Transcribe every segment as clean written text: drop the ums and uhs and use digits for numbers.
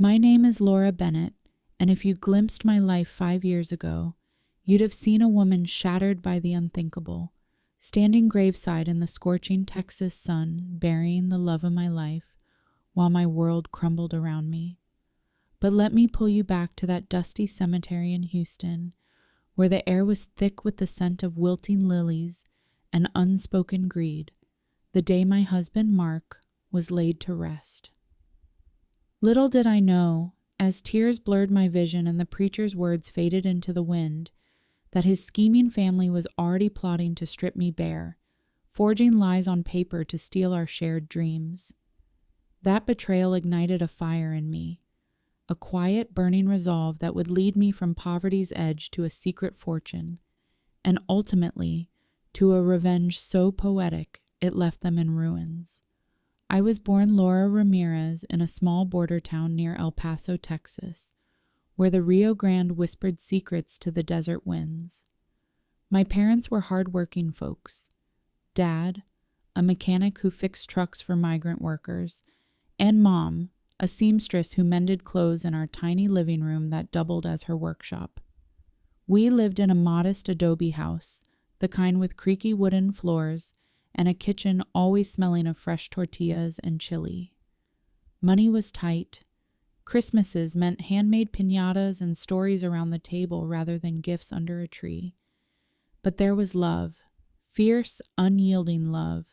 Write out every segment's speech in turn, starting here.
My name is Laura Bennett, and if you glimpsed my life 5 years ago, you'd have seen a woman shattered by the unthinkable, standing graveside in the scorching Texas sun, burying the love of my life, while my world crumbled around me. But let me pull you back to that dusty cemetery in Houston, where the air was thick with the scent of wilting lilies and unspoken greed, the day my husband, Mark, was laid to rest. Little did I know, as tears blurred my vision and the preacher's words faded into the wind, that his scheming family was already plotting to strip me bare, forging lies on paper to steal our shared dreams. That betrayal ignited a fire in me, a quiet, burning resolve that would lead me from poverty's edge to a secret fortune, and ultimately to a revenge so poetic it left them in ruins. I was born Laura Ramirez in a small border town near El Paso, Texas, where the Rio Grande whispered secrets to the desert winds. My parents were hard-working folks. Dad, a mechanic who fixed trucks for migrant workers, and Mom, a seamstress who mended clothes in our tiny living room that doubled as her workshop. We lived in a modest adobe house, the kind with creaky wooden floors, and a kitchen always smelling of fresh tortillas and chili. Money was tight. Christmases meant handmade piñatas and stories around the table rather than gifts under a tree. But there was love, fierce, unyielding love.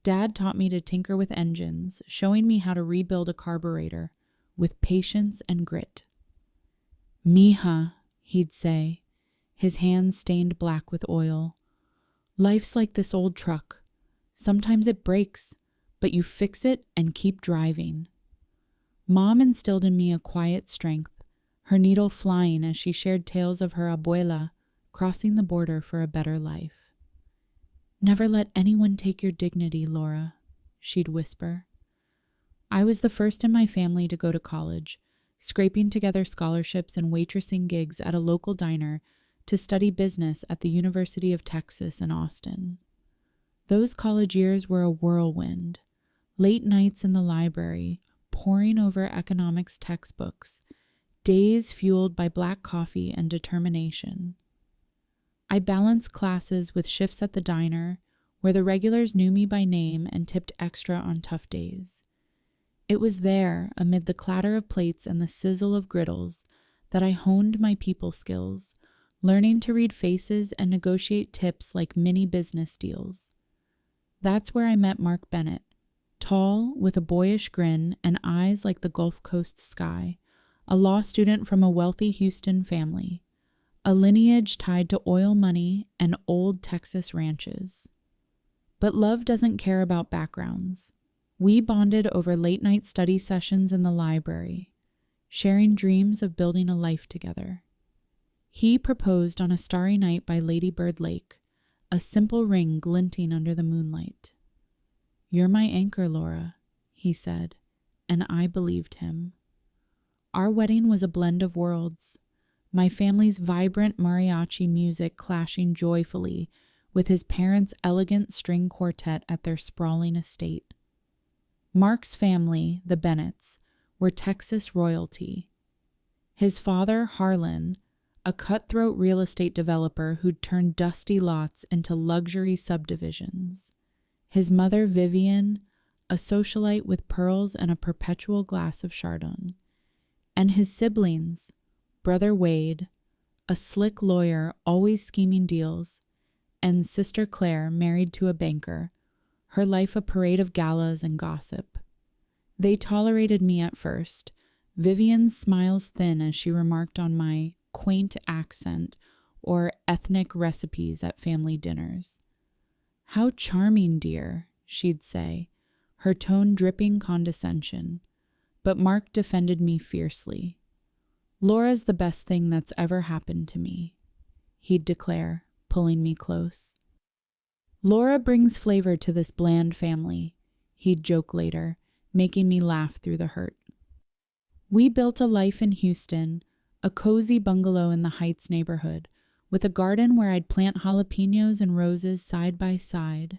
Dad taught me to tinker with engines, showing me how to rebuild a carburetor with patience and grit. "Mija," he'd say, his hands stained black with oil. "Life's like this old truck. Sometimes it breaks, but you fix it and keep driving." Mom instilled in me a quiet strength, her needle flying as she shared tales of her abuela crossing the border for a better life. "Never let anyone take your dignity, Laura," she'd whisper. I was the first in my family to go to college, scraping together scholarships and waitressing gigs at a local diner to study business at the University of Texas in Austin. Those college years were a whirlwind. Late nights in the library, poring over economics textbooks, days fueled by black coffee and determination. I balanced classes with shifts at the diner, where the regulars knew me by name and tipped extra on tough days. It was there, amid the clatter of plates and the sizzle of griddles, that I honed my people skills, learning to read faces and negotiate tips like mini business deals. That's where I met Mark Bennett, tall, with a boyish grin and eyes like the Gulf Coast sky, a law student from a wealthy Houston family, a lineage tied to oil money and old Texas ranches. But love doesn't care about backgrounds. We bonded over late-night study sessions in the library, sharing dreams of building a life together. He proposed on a starry night by Lady Bird Lake, a simple ring glinting under the moonlight. "You're my anchor, Laura," he said, and I believed him. Our wedding was a blend of worlds, my family's vibrant mariachi music clashing joyfully with his parents' elegant string quartet at their sprawling estate. Mark's family, the Bennetts, were Texas royalty. His father, Harlan, a cutthroat real estate developer who'd turned dusty lots into luxury subdivisions. His mother, Vivian, a socialite with pearls and a perpetual glass of Chardonnay. And his siblings, brother Wade, a slick lawyer always scheming deals, and sister Claire, married to a banker, her life a parade of galas and gossip. They tolerated me at first, Vivian's smiles thin as she remarked on my quaint accent or ethnic recipes at family dinners. "How charming, dear," she'd say, her tone dripping condescension. But Mark defended me fiercely. "Laura's the best thing that's ever happened to me," he'd declare, pulling me close. "Laura brings flavor to this bland family," he'd joke later, making me laugh through the hurt. We built a life in Houston, a cozy bungalow in the Heights neighborhood, with a garden where I'd plant jalapenos and roses side by side.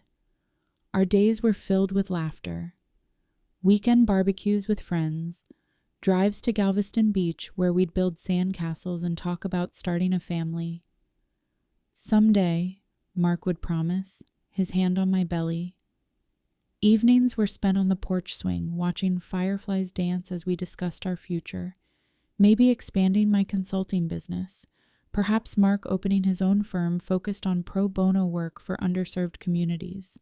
Our days were filled with laughter. Weekend barbecues with friends, drives to Galveston Beach where we'd build sandcastles and talk about starting a family. Someday, Mark would promise, his hand on my belly. Evenings were spent on the porch swing, watching fireflies dance as we discussed our future, maybe expanding my consulting business, perhaps Mark opening his own firm focused on pro bono work for underserved communities.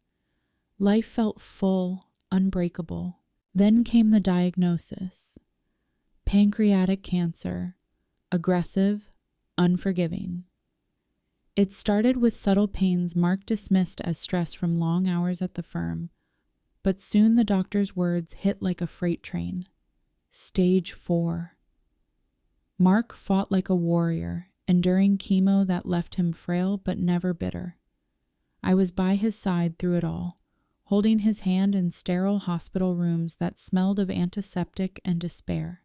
Life felt full, unbreakable. Then came the diagnosis. Pancreatic cancer, aggressive, unforgiving. It started with subtle pains Mark dismissed as stress from long hours at the firm, but soon the doctor's words hit like a freight train. Stage 4. Mark fought like a warrior, enduring chemo that left him frail but never bitter. I was by his side through it all, holding his hand in sterile hospital rooms that smelled of antiseptic and despair.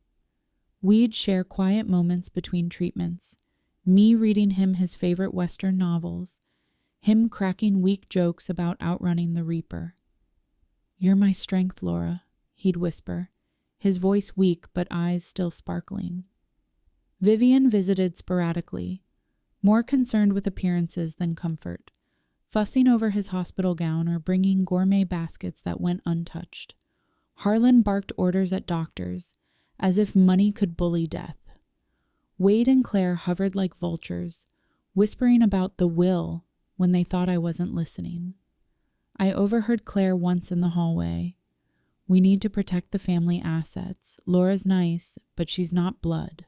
We'd share quiet moments between treatments, me reading him his favorite Western novels, him cracking weak jokes about outrunning the Reaper. "You're my strength, Laura," he'd whisper, his voice weak but eyes still sparkling. Vivian visited sporadically, more concerned with appearances than comfort, fussing over his hospital gown or bringing gourmet baskets that went untouched. Harlan barked orders at doctors, as if money could bully death. Wade and Claire hovered like vultures, whispering about the will when they thought I wasn't listening. I overheard Claire once in the hallway. "We need to protect the family assets. Laura's nice, but she's not blood."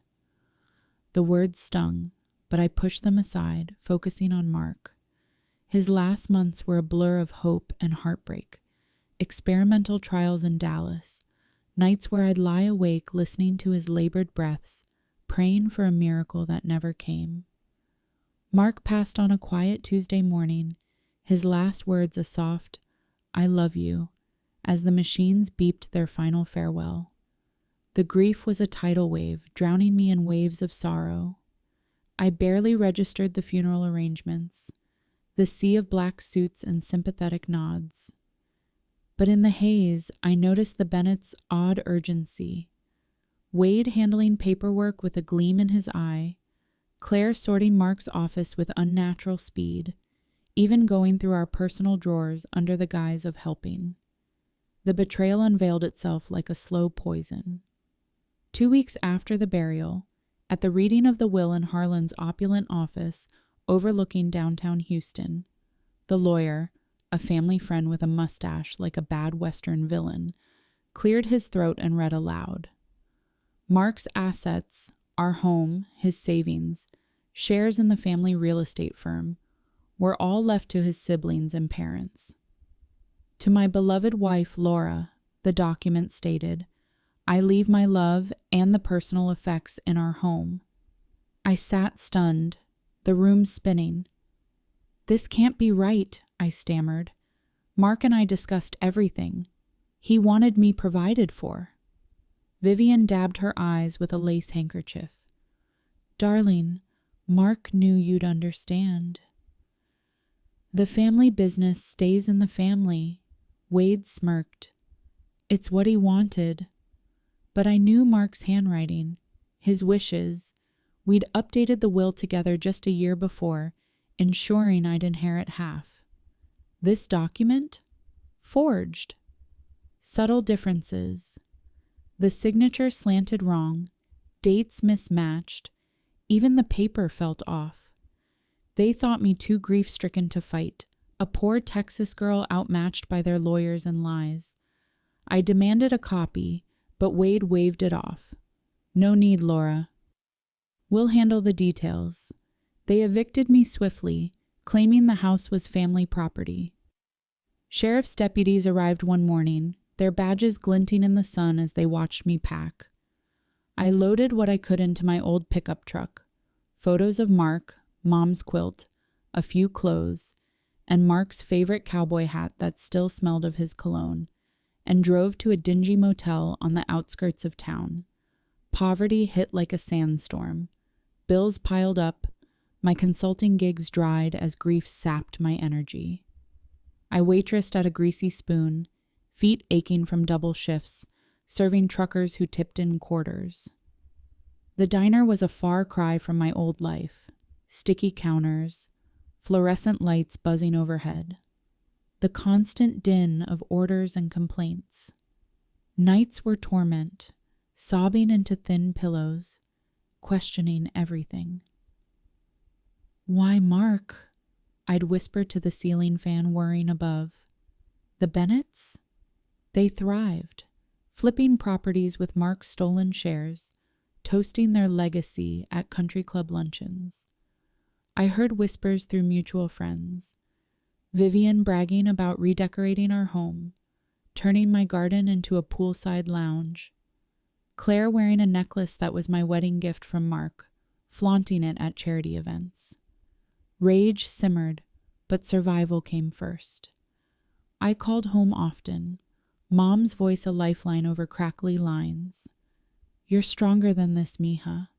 The words stung, but I pushed them aside, focusing on Mark. His last months were a blur of hope and heartbreak. Experimental trials in Dallas, nights where I'd lie awake listening to his labored breaths, praying for a miracle that never came. Mark passed on a quiet Tuesday morning, his last words a soft, "I love you," as the machines beeped their final farewell. The grief was a tidal wave, drowning me in waves of sorrow. I barely registered the funeral arrangements, the sea of black suits and sympathetic nods. But in the haze, I noticed the Bennett's odd urgency. Wade handling paperwork with a gleam in his eye, Claire sorting Mark's office with unnatural speed, even going through our personal drawers under the guise of helping. The betrayal unveiled itself like a slow poison. 2 weeks after the burial, at the reading of the will in Harlan's opulent office overlooking downtown Houston, the lawyer, a family friend with a mustache like a bad Western villain, cleared his throat and read aloud. Mark's assets, our home, his savings, shares in the family real estate firm, were all left to his siblings and parents. To my beloved wife, Laura, the document stated, "I leave my love and the personal effects in our home." I sat stunned, the room spinning. "This can't be right," I stammered. "Mark and I discussed everything. He wanted me provided for." Vivian dabbed her eyes with a lace handkerchief. "Darling, Mark knew you'd understand." "The family business stays in the family," Wade smirked. "It's what he wanted." But I knew Mark's handwriting, his wishes. We'd updated the will together just a year before, ensuring I'd inherit half. This document? Forged. Subtle differences. The signature slanted wrong, dates mismatched, even the paper felt off. They thought me too grief-stricken to fight, a poor Texas girl outmatched by their lawyers and lies. I demanded a copy, but Wade waved it off. "No need, Laura. We'll handle the details." They evicted me swiftly, claiming the house was family property. Sheriff's deputies arrived one morning, their badges glinting in the sun as they watched me pack. I loaded what I could into my old pickup truck. Photos of Mark, Mom's quilt, a few clothes, and Mark's favorite cowboy hat that still smelled of his cologne, and drove to a dingy motel on the outskirts of town. Poverty hit like a sandstorm. Bills piled up. My consulting gigs dried as grief sapped my energy. I waitressed at a Greasy Spoon, feet aching from double shifts, serving truckers who tipped in quarters. The diner was a far cry from my old life. Sticky counters, fluorescent lights buzzing overhead. The constant din of orders and complaints. Nights were torment, sobbing into thin pillows, questioning everything. "Why, Mark?" I'd whisper to the ceiling fan whirring above. The Bennetts? They thrived, flipping properties with Mark's stolen shares, toasting their legacy at country club luncheons. I heard whispers through mutual friends. Vivian bragging about redecorating our home, turning my garden into a poolside lounge. Claire wearing a necklace that was my wedding gift from Mark, flaunting it at charity events. Rage simmered, but survival came first. I called home often, Mom's voice a lifeline over crackly lines. "You're stronger than this, mija.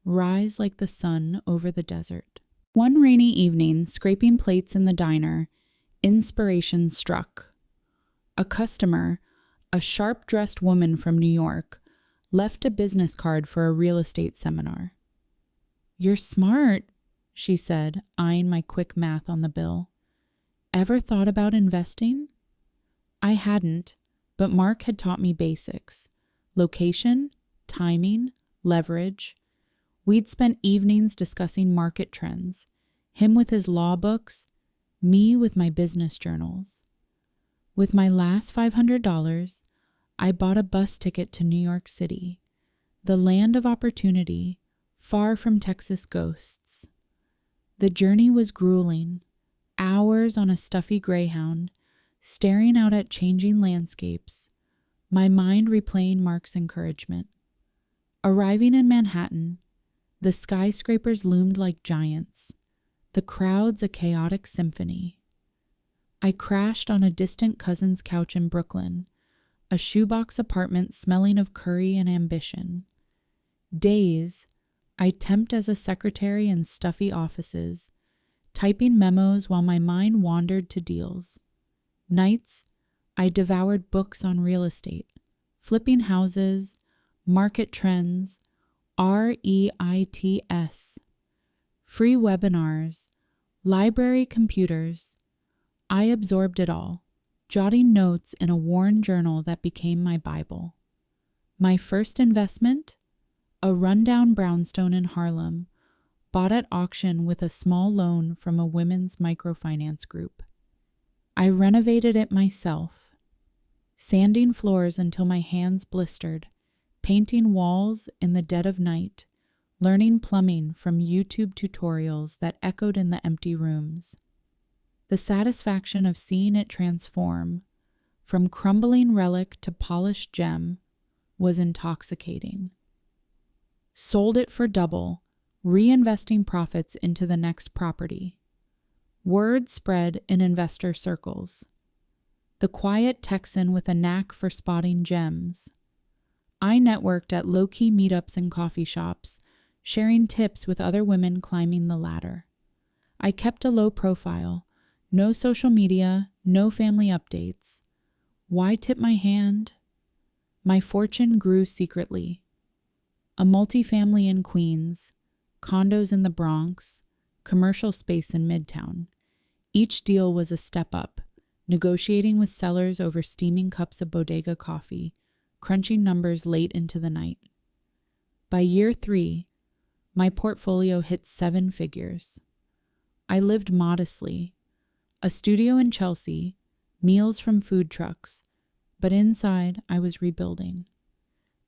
Rise like the sun over the desert." One rainy evening, scraping plates in the diner, inspiration struck. A customer, a sharp-dressed woman from New York, left a business card for a real estate seminar. "You're smart," she said, eyeing my quick math on the bill. "Ever thought about investing?" I hadn't, but Mark had taught me basics. Location, timing, leverage. We'd spent evenings discussing market trends, him with his law books, me with my business journals. With my last $500, I bought a bus ticket to New York City, the land of opportunity, far from Texas ghosts. The journey was grueling, hours on a stuffy Greyhound, staring out at changing landscapes, my mind replaying Mark's encouragement. Arriving in Manhattan, the skyscrapers loomed like giants, the crowds a chaotic symphony. I crashed on a distant cousin's couch in Brooklyn, a shoebox apartment smelling of curry and ambition. Days, I temped as a secretary in stuffy offices, typing memos while my mind wandered to deals. Nights, I devoured books on real estate, flipping houses, market trends, REITs, free webinars, library computers. I absorbed it all, jotting notes in a worn journal that became my Bible. My first investment? A rundown brownstone in Harlem, bought at auction with a small loan from a women's microfinance group. I renovated it myself, sanding floors until my hands blistered, painting walls in the dead of night, learning plumbing from YouTube tutorials that echoed in the empty rooms. The satisfaction of seeing it transform, from crumbling relic to polished gem, was intoxicating. Sold it for double, reinvesting profits into the next property. Word spread in investor circles. The quiet Texan with a knack for spotting gems. I networked at low-key meetups and coffee shops, sharing tips with other women climbing the ladder. I kept a low profile, no social media, no family updates. Why tip my hand? My fortune grew secretly. A multifamily in Queens, condos in the Bronx, commercial space in Midtown. Each deal was a step up, negotiating with sellers over steaming cups of bodega coffee, crunching numbers late into the night. By year 3, my portfolio hit 7 figures. I lived modestly. A studio in Chelsea, meals from food trucks, but inside I was rebuilding.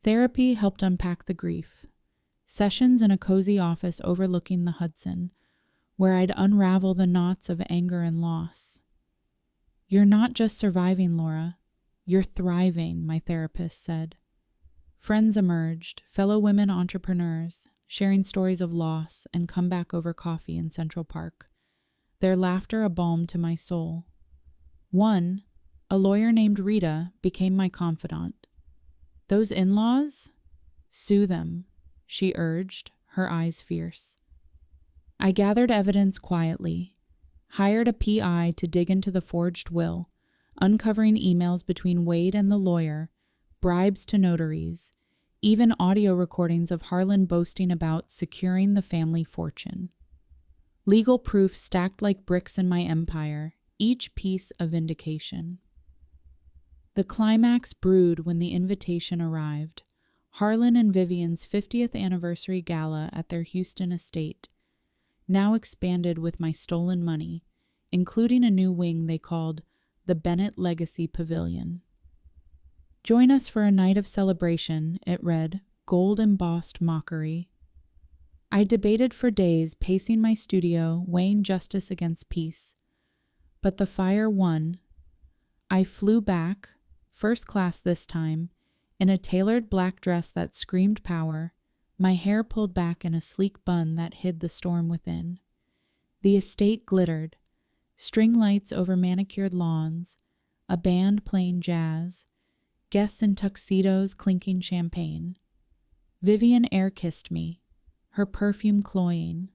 Therapy helped unpack the grief. Sessions in a cozy office overlooking the Hudson, where I'd unravel the knots of anger and loss. "You're not just surviving, Laura. You're thriving," my therapist said. Friends emerged, fellow women entrepreneurs, sharing stories of loss and comeback over coffee in Central Park, their laughter a balm to my soul. One, a lawyer named Rita, became my confidant. "Those in-laws? Sue them," she urged, her eyes fierce. I gathered evidence quietly, hired a PI to dig into the forged will, uncovering emails between Wade and the lawyer, bribes to notaries, even audio recordings of Harlan boasting about securing the family fortune. Legal proof stacked like bricks in my empire, each piece a vindication. The climax brewed when the invitation arrived. Harlan and Vivian's 50th anniversary gala at their Houston estate, now expanded with my stolen money, including a new wing they called the Bennett Legacy Pavilion. Join us for a night of celebration, it read, gold-embossed mockery. I debated for days, pacing my studio, weighing justice against peace. But the fire won. I flew back, first class this time, in a tailored black dress that screamed power, my hair pulled back in a sleek bun that hid the storm within. The estate glittered, string lights over manicured lawns, a band playing jazz, guests in tuxedos clinking champagne. Vivian air-kissed me, her perfume cloying.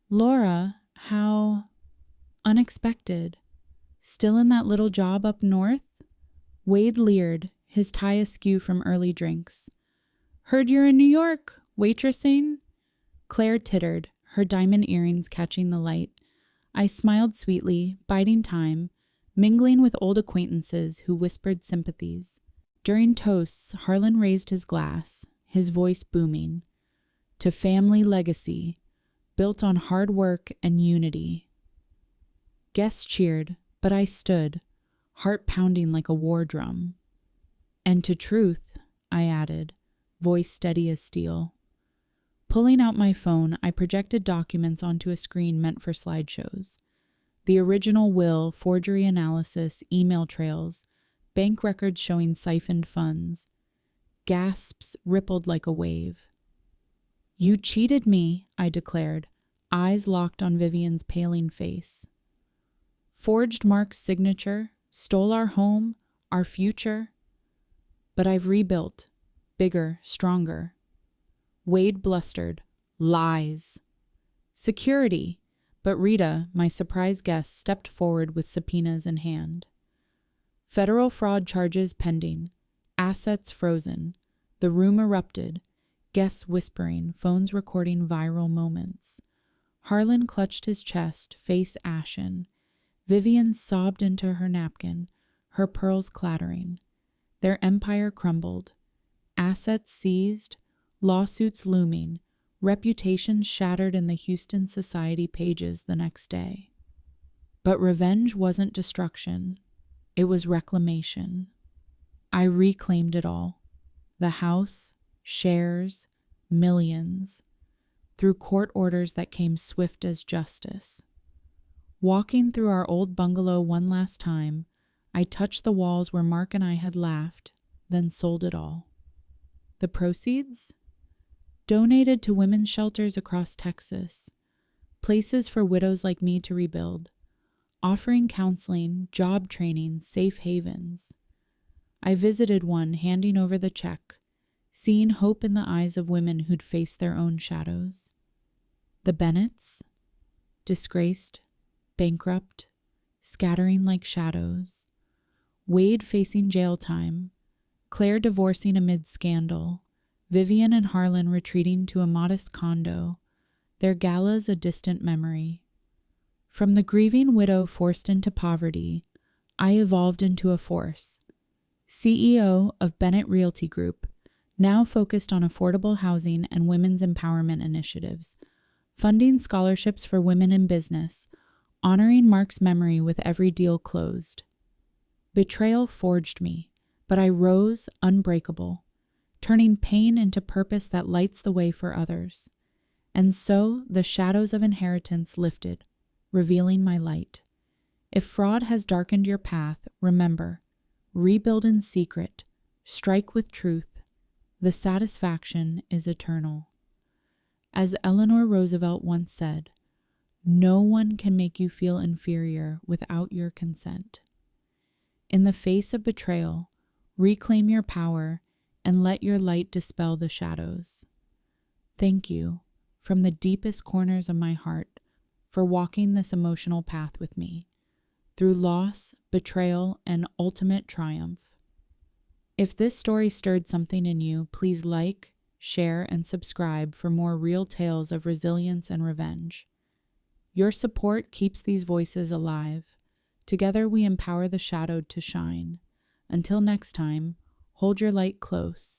Laura, how unexpected. Still in that little job up north? Wade leered, his tie askew from early drinks. Heard you're in New York, waitressing? Claire tittered, her diamond earrings catching the light. I smiled sweetly, biding time, mingling with old acquaintances who whispered sympathies. During toasts, Harlan raised his glass, his voice booming. To family legacy, built on hard work and unity. Guests cheered, but I stood, heart pounding like a war drum. And to truth, I added, voice steady as steel. Pulling out my phone, I projected documents onto a screen meant for slideshows. The original will, forgery analysis, email trails, bank records showing siphoned funds. Gasps rippled like a wave. You cheated me, I declared, eyes locked on Vivian's paling face. Forged Mark's signature, stole our home, our future. But I've rebuilt, bigger, stronger. Wade blustered, lies. Security, but Rita, my surprise guest, stepped forward with subpoenas in hand. Federal fraud charges pending, assets frozen. The room erupted, guests whispering, phones recording viral moments. Harlan clutched his chest, face ashen. Vivian sobbed into her napkin, her pearls clattering. Their empire crumbled. Assets seized, lawsuits looming, reputations shattered in the Houston Society pages the next day. But revenge wasn't destruction. It was reclamation. I reclaimed it all. The house, shares, millions, through court orders that came swift as justice. Walking through our old bungalow one last time, I touched the walls where Mark and I had laughed, then sold it all. The proceeds? Donated to women's shelters across Texas, places for widows like me to rebuild, offering counseling, job training, safe havens. I visited one, handing over the check, seeing hope in the eyes of women who'd faced their own shadows. The Bennetts? Disgraced, bankrupt, scattering like shadows. Wade facing jail time, Claire divorcing amid scandal, Vivian and Harlan retreating to a modest condo, their galas a distant memory. From the grieving widow forced into poverty, I evolved into a force. CEO of Bennett Realty Group, now focused on affordable housing and women's empowerment initiatives, funding scholarships for women in business, honoring Mark's memory with every deal closed. Betrayal forged me, but I rose unbreakable, turning pain into purpose that lights the way for others. And so the shadows of inheritance lifted, revealing my light. If fraud has darkened your path, remember, rebuild in secret, strike with truth. The satisfaction is eternal. As Eleanor Roosevelt once said, no one can make you feel inferior without your consent. In the face of betrayal, reclaim your power and let your light dispel the shadows. Thank you, from the deepest corners of my heart, for walking this emotional path with me, through loss, betrayal, and ultimate triumph. If this story stirred something in you, please like, share, and subscribe for more real tales of resilience and revenge. Your support keeps these voices alive. Together we empower the shadowed to shine. Until next time, hold your light close.